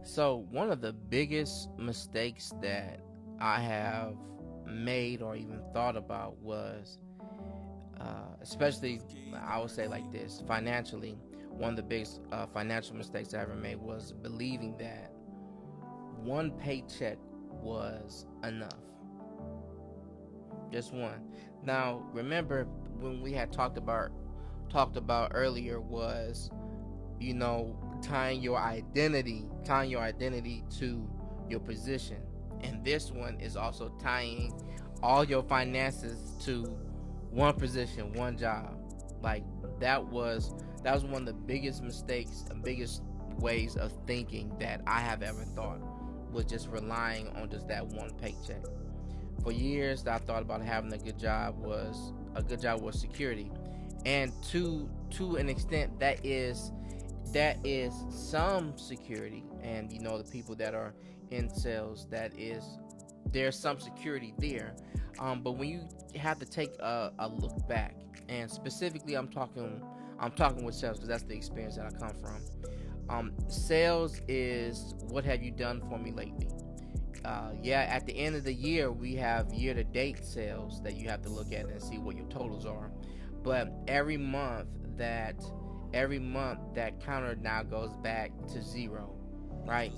So, one of the biggest mistakes that I have made or even thought about was, especially, I would say like this, financially, one of the biggest financial mistakes I ever made was believing that one paycheck was enough. Just one. Now, remember when we had talked about earlier was, tying your identity to your position. And this one is also tying all your finances to one position, one job. Like that was one of the biggest mistakes and biggest ways of thinking that I have ever thought, was just relying on just that one paycheck. For years I thought about having a good job was security. And to an extent that is some security. And the people that are in sales, there's some security there. But when you have to take a look back, and specifically I'm talking with sales because that's the experience that I come from. Sales is what have you done for me lately. Yeah, at the end of the year we have year to date sales that you have to look at and see what your totals are. But every month that counter now goes back to zero, right?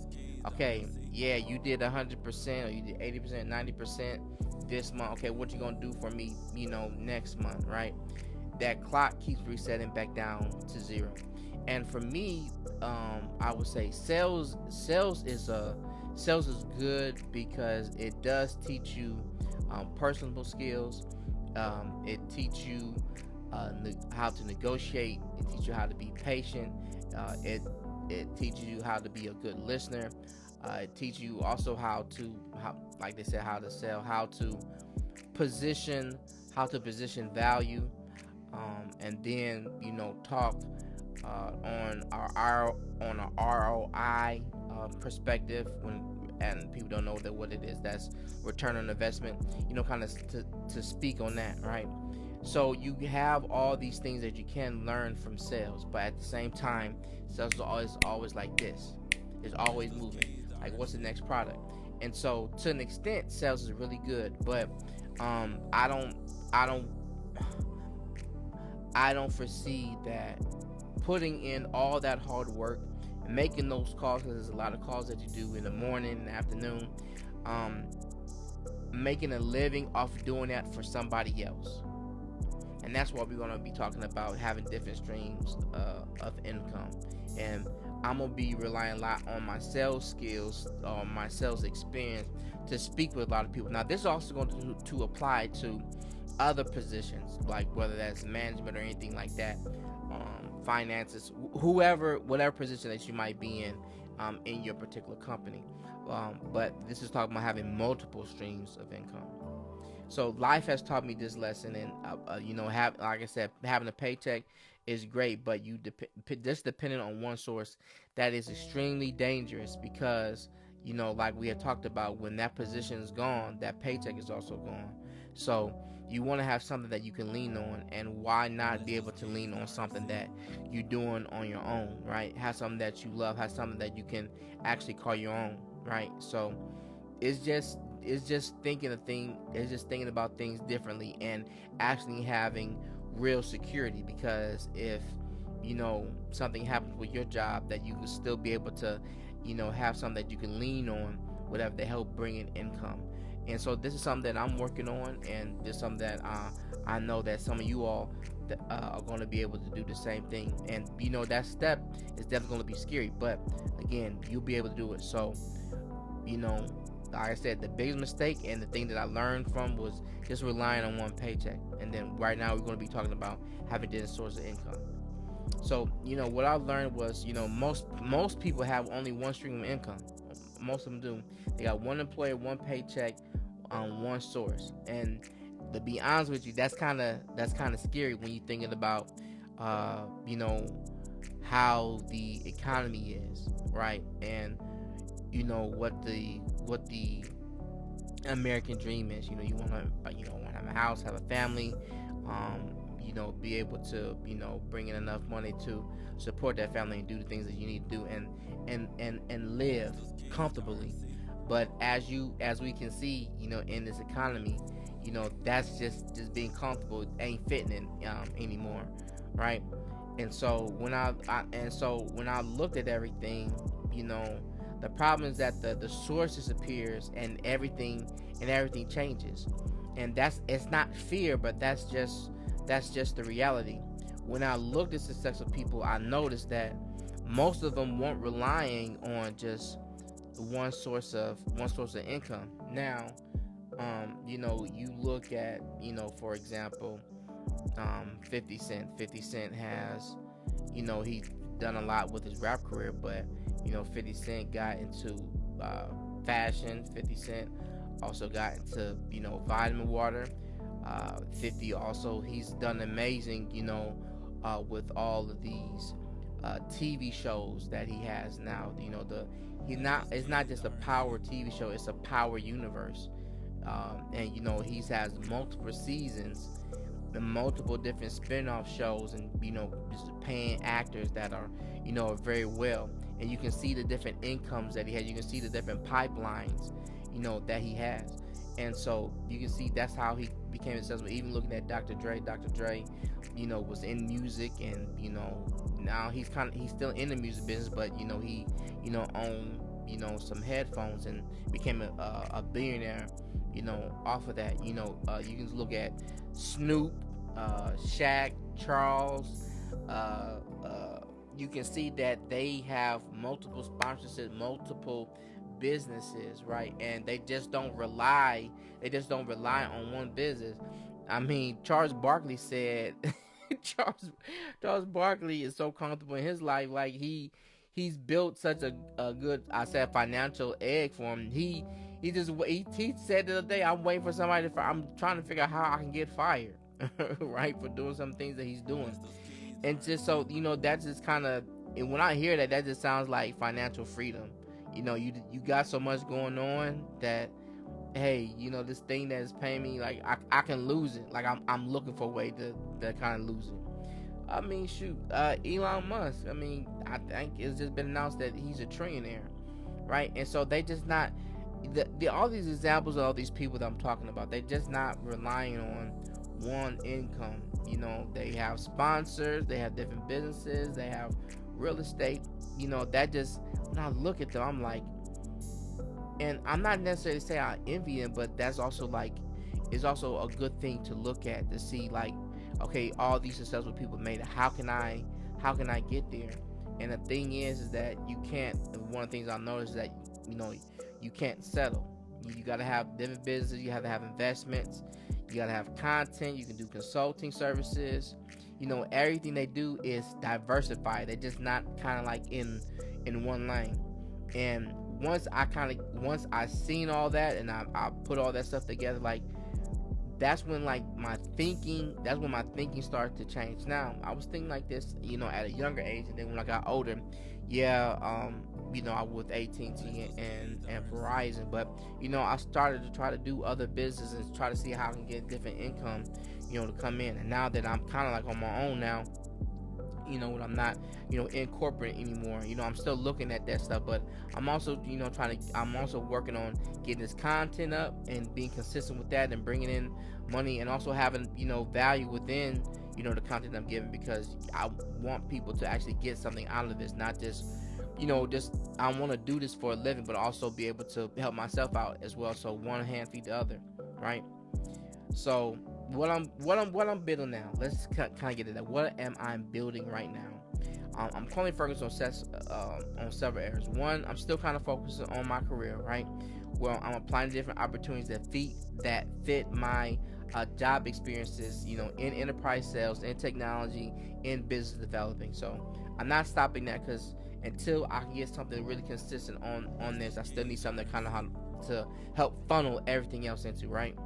Okay, yeah, you did 100% or you did 80%, 90% this month. Okay, what you gonna do for me, next month, right? That clock keeps resetting back down to zero. And for me, I would say sales is good because it does teach you personable skills. It teaches you how to negotiate. It teaches you how to be patient. It teaches you how to be a good listener. It teaches you also like they said, how to sell, position, how to position value, and then talk on our ROI perspective. And people don't know that what it is. That's return on investment. Kind of to speak on that, right? So you have all these things that you can learn from sales, but at the same time, sales is always like this. It's always moving. Like, what's the next product? And so, to an extent, sales is really good, but I don't, I don't, I don't foresee that putting in all that hard work, making those calls, because there's a lot of calls that you do in the morning and afternoon, um, making a living off doing that for somebody else. And that's what we're going to be talking about, having different streams of income. And I'm going to be relying a lot on my sales skills, my sales experience, to speak with a lot of people. Now, this is also going to apply to other positions, like whether that's management or anything like that, finances, whatever position that you might be in your particular company. But this is talking about having multiple streams of income. So life has taught me this lesson, and have like I said, having a paycheck is great, but just depending on one source, that is extremely dangerous because like we had talked about, when that position is gone, that paycheck is also gone. So you want to have something that you can lean on, and why not be able to lean on something that you're doing on your own, right? Have something that you love, have something that you can actually call your own, right? So it's just thinking about things differently, and actually having real security. Because if something happens with your job, that you can still be able to have something that you can lean on, whatever, to help bring in income. And so this is something that I'm working on, and this is something that I know that some of you all are going to be able to do the same thing. And that step is definitely going to be scary, but again, you'll be able to do it. So you know, like I said, the biggest mistake and the thing that I learned from was just relying on one paycheck. And then right now we're going to be talking about having different sources of income. So what I learned was, most people have only one stream of income. Most of them do. They got one employer, one paycheck, on one source. And to be honest with you, that's kind of scary when you're thinking about, uh, you know, how the economy is, right? And what the American dream is. You want to have a house, have a family. be able to bring in enough money to support that family and do the things that you need to do, and live comfortably. But as we can see, in this economy, that's just being comfortable ain't fitting anymore, right? And so when I looked at everything, you know, the problem is that the source disappears, and everything changes, and it's not fear, but that's just the reality. When I looked at successful people, I noticed that most of them weren't relying on just one source of income. Now, you look at, for example, 50 Cent. 50 Cent has, he's done a lot with his rap career, but 50 Cent got into fashion. 50 Cent also got into vitamin water. 50 also, he's done amazing, with all of these TV shows that he has now. It's not just a power TV show; it's a power universe. And he's has multiple seasons and multiple different spin-off shows, and just paying actors that are very well, and you can see the different incomes that he has. You can see the different pipelines that he has, and so you can see that's how he became successful. Even looking at Dr. Dre was in music, and now he's still in the music business, but he owned some headphones and became a billionaire off of that. You can look at Snoop, Shaq, Charles. You can see that they have multiple sponsorships, multiple businesses, right? And they just don't rely. They just don't rely on one business. I mean, Charles Barkley said, Charles Barkley is so comfortable in his life, like he's built such a good, I said, financial egg for him. He said the other day, I'm waiting for somebody I'm trying to figure out how I can get fired, right, for doing some things that he's doing. And just so that's just kind of, and when I hear that, that just sounds like financial freedom. You got so much going on that, hey, this thing that is paying me, like I can lose it. Like I'm looking for a way to kind of lose it. I mean, shoot, Elon Musk. I mean, I think it's just been announced that he's a trillionaire, right? And so they just not all these examples of all these people that I'm talking about. They're just not relying on one income. They have sponsors, they have different businesses, they have real estate. That just, when I look at them, I'm like, and I'm not necessarily say I envy them, but that's also like, it's also a good thing to look at, to see like, okay, all these successful people made it. How can I get there? And the thing is that you can't. One of the things I noticed is that you can't settle. You got to have different businesses. You have to have investments. You got to have content. You can do consulting services. Everything they do is diversified. They're just not kind of like in one lane. And once I seen all that, and I put all that stuff together, like that's when my thinking started to change. Now I was thinking like this at a younger age, and then when I got older, I was with AT&T and Verizon, but I started to try to do other businesses and try to see how I can get different income to come in. And now that I'm kind of like on my own now, when I'm not in corporate anymore, I'm still looking at that stuff, but I'm also I'm also working on getting this content up and being consistent with that and bringing in money, and also having value within the content I'm giving, because I want people to actually get something out of this, not just I want to do this for a living, but also be able to help myself out as well, so one hand feed the other, right? So what I'm building now, let's kind of get into that. What am I building right now? I'm currently focused on several areas. One, I'm still kind of focusing on my career, right? Well, I'm applying different opportunities that fit my job experiences, in enterprise sales, in technology, in business developing. So I'm not stopping that, because until I can get something really consistent on this, I still need something to help funnel everything else into, right?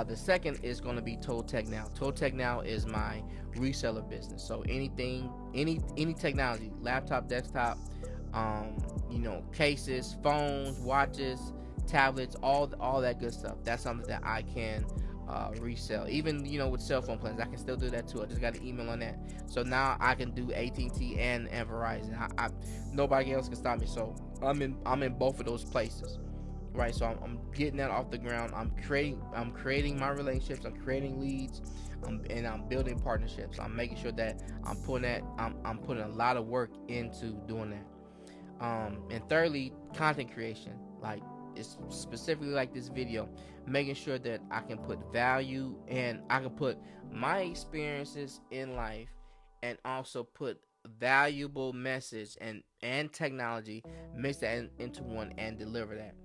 The second is going to be Total Tech Now. Total Tech Now is my reseller business. So anything, any technology, laptop, desktop, cases, phones, watches, tablets, all that good stuff. That's something that I can resell. Even with cell phone plans, I can still do that too. I just got an email on that, so now I can do AT&T and Verizon. Nobody else can stop me. So I'm in both of those places, right? So I'm getting that off the ground. I'm creating my relationships. I'm creating leads. And I'm building partnerships. I'm making sure that I'm putting a lot of work into doing that. And thirdly, content creation. Like, it's specifically like this video, making sure that I can put value and I can put my experiences in life, and also put valuable message and technology, mix that into one and deliver that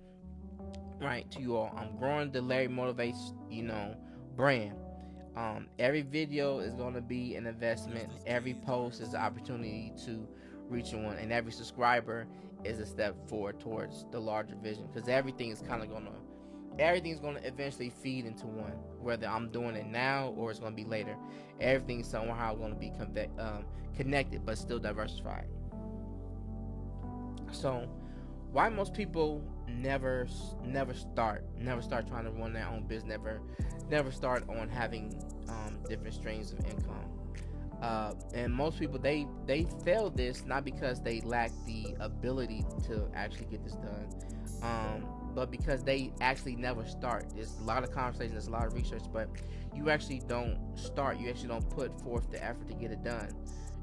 right to you all. I'm growing the Larry Motivates brand. Every video is going to be an investment. Every post is an opportunity to reach one, and every subscriber is a step forward towards the larger vision. Because everything's going to eventually feed into one. Whether I'm doing it now or it's going to be later, everything's somehow going to be connected, but still diversified. So, why most people never start trying to run their own business, never start on having different streams of income. And most people, they fail this not because they lack the ability to actually get this done, but because they actually never start. There's a lot of conversation, there's a lot of research, but you actually don't start. You actually don't put forth the effort to get it done.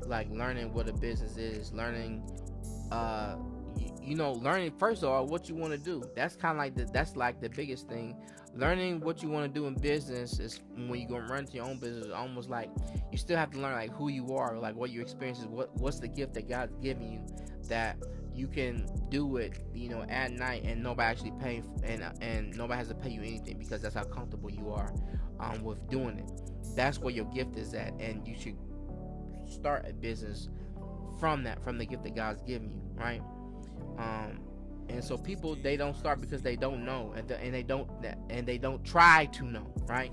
Like learning what a business is, learning learning first of all what you want to do. That's kind of like the biggest thing. Learning what you want to do in business is when you go run to your own business. Almost like you still have to learn like who you are, like what your experience is, what's the gift that God's giving you, that you can do it, at night and nobody actually pay, and nobody has to pay you anything, because that's how comfortable you are with doing it. That's where your gift is at, and you should start a business from the gift that God's given you, right? And so people, they don't start because they don't know, and they don't try to know, right?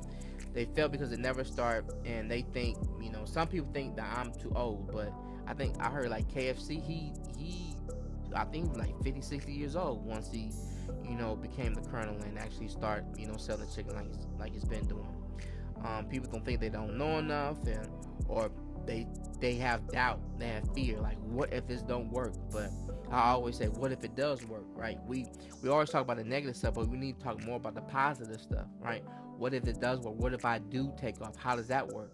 They fail because they never start, and they think, some people think that I'm too old, but I heard like KFC, he I think like 50, 60 years old once he became the colonel and actually start selling chicken like he's been doing. People don't think they don't know enough, or they have doubt, they have fear, like what if this don't work? But I always say, what if it does work, right? We always talk about the negative stuff, but we need to talk more about the positive stuff, right? What if it does work? What if I do take off? How does that work?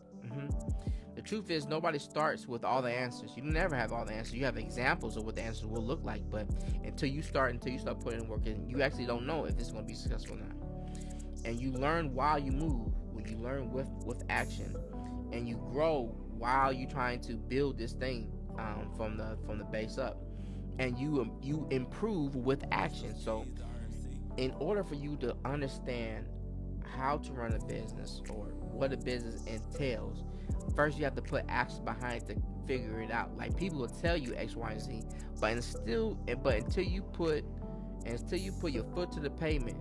The truth is, nobody starts with all the answers. You never have all the answers. You have examples of what the answers will look like, but until you start putting in work, and you actually don't know if it's going to be successful or not. And you learn while you move, when you learn with action, and you grow while you're trying to build this thing from the base up, and you improve with action. So in order for you to understand how to run a business or what a business entails, first you have to put action behind it to figure it out. Like, people will tell you X, Y, and Z, but until you put your foot to the pavement,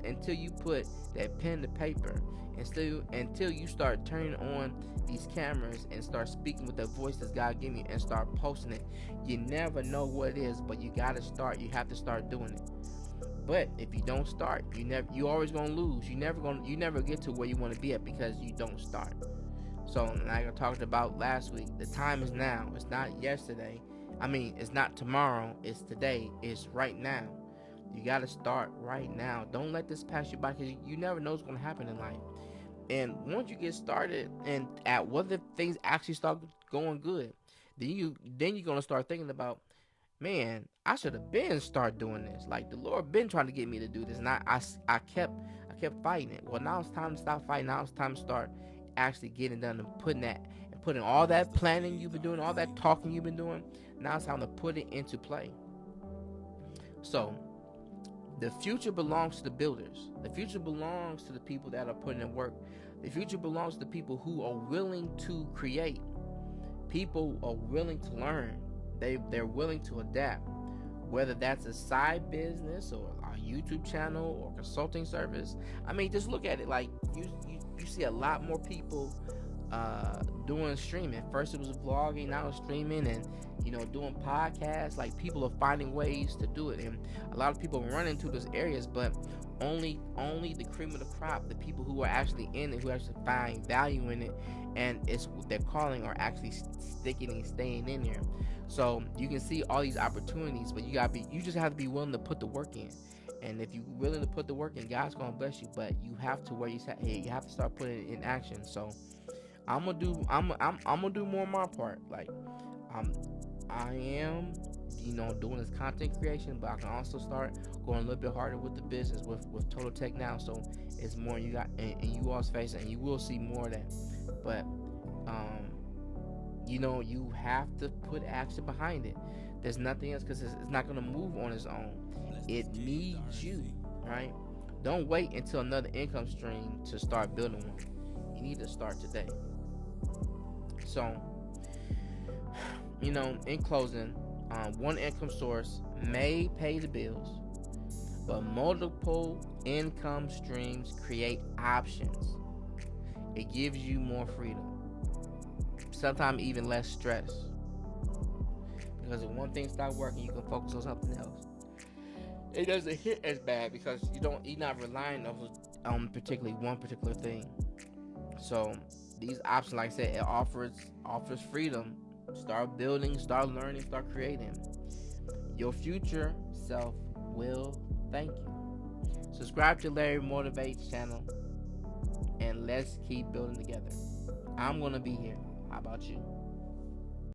until you put that pen to paper, until you start turning on these cameras and start speaking with the voice that God gave you and start posting it, you never know what it is, but you gotta start. You have to start doing it. But if you don't start, you always gonna lose. You never get to where you want to be at because you don't start. So, like I talked about last week, the time is now. It's not yesterday. It's not tomorrow. It's today. It's right now. You gotta start right now. Don't let this pass you by, because you never know what's gonna happen in life. And once you get started, and at whether things actually start going good, then you're gonna start thinking about, man, I should have been start doing this. Like, the Lord been trying to get me to do this, and I kept fighting it. Well, now it's time to stop fighting. Now it's time to start actually getting done and putting all that planning you've been doing, all that talking you've been doing. Now it's time to put it into play. So the future belongs to the builders. The future belongs to the people that are putting in work. The future belongs to the people who are willing to create. People are willing to learn. They're willing to adapt. Whether that's a side business or a YouTube channel or consulting service. Just look at it. Like, you see a lot more people doing streaming. First it was vlogging, now it's streaming, and doing podcasts. Like, people are finding ways to do it, and a lot of people run into those areas. But Only the cream of the crop, the people who are actually in it, who actually find value in it, and it's their calling, are actually sticking and staying in there. So you can see all these opportunities, but you just have to be willing to put the work in. And if you're willing to put the work in, God's gonna bless you. But you have to where you say, hey, you have to start putting it in action. So I'm gonna do more on my part. Like um, I am, doing this content creation, but I can also start going a little bit harder with the business with Total Tech now. So it's more you got in you all's face, and you will see more of that. But um, you have to put action behind it. There's nothing else because it's not gonna move on its own. It needs you, right? Don't wait until another income stream to start building one. You need to start today. So, in closing, one income source may pay the bills, but multiple income streams create options. It gives you more freedom, sometimes even less stress. Because if one thing stops working, you can focus on something else. It doesn't hit as bad because you're not relying on particularly one particular thing. So these options, like I said, it offers freedom. Start building, start learning, start creating. Your future self will thank you. Subscribe to Larry Motivates channel, and let's keep building together. I'm gonna be here. How about you?